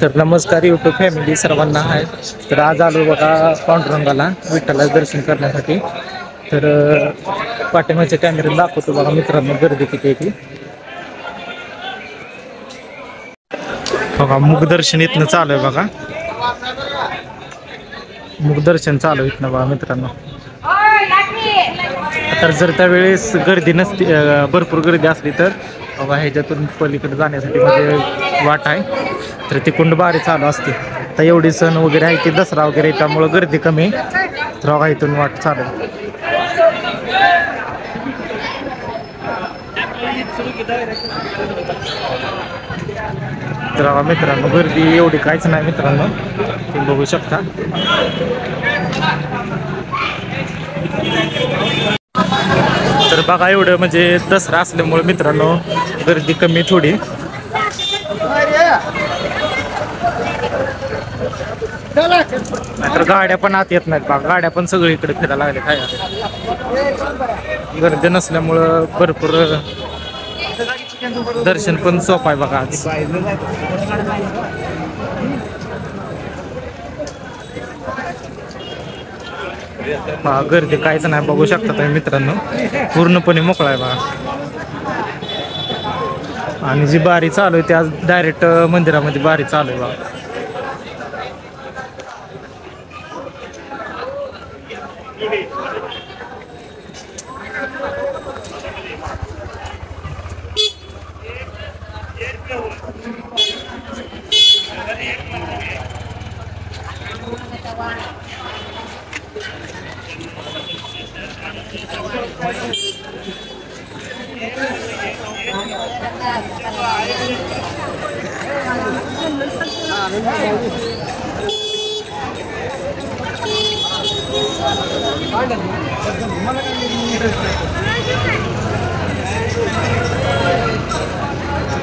तर नमस्कार YouTube family सर्वांना आहे. तर आज आलो बघा पांडुरंगाला विठ्ठलाचं दर्शन करण्यासाठी. तर पाठीमागच्या कॅमेऱ्यात दाखवतो बघा मित्रांनो गर्दी किती आहे ती. बघा मुखदर्शन इथनं चालू आहे बघा. मुखदर्शन चालू इथनं बघा मित्रांनो. तर जर त्यावेळेस गर्दी नसती भरपूर गर्दी असली तर बघा ह्याच्यातून पलीकडे जाण्यासाठी म्हणजे वाट आहे. तर ती कुंडबारी चालू असते. तर एवढी सण वगैरे आहे की दसरा वगैरे त्यामुळं गर्दी कमी आहे. तर बघा इथून वाट चालू आहे. तर बघा मित्रांनो गर्दी एवढी काहीच नाही मित्रांनो, तुम्ही बघू शकता. तर बघा एवढं म्हणजे दसरा असल्यामुळे मित्रांनो गर्दी कमी थोडी. नाहीतर गाड्या पण आत येत नाहीत बघा. गाड्या पण सगळीकडे फिरायला लागल्या काय गर्दी नसल्यामुळं भरपूर दर्शन पण सोपं आहे बघा आज. हा गर्दी काहीच नाही बघू शकता तुम्ही मित्रांनो, पूर्णपणे मोकळा आहे बघा. आणि जी बारी चालू आहे ती आज डायरेक्ट मंदिरामध्ये बारी चालू आहे बघा.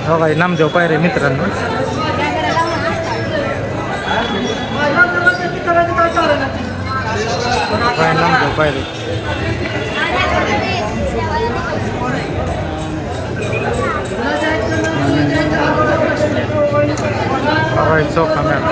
हो काय नामदेव पायरे मित्रांनो. काय नामदेव पायरे चौका मॅम.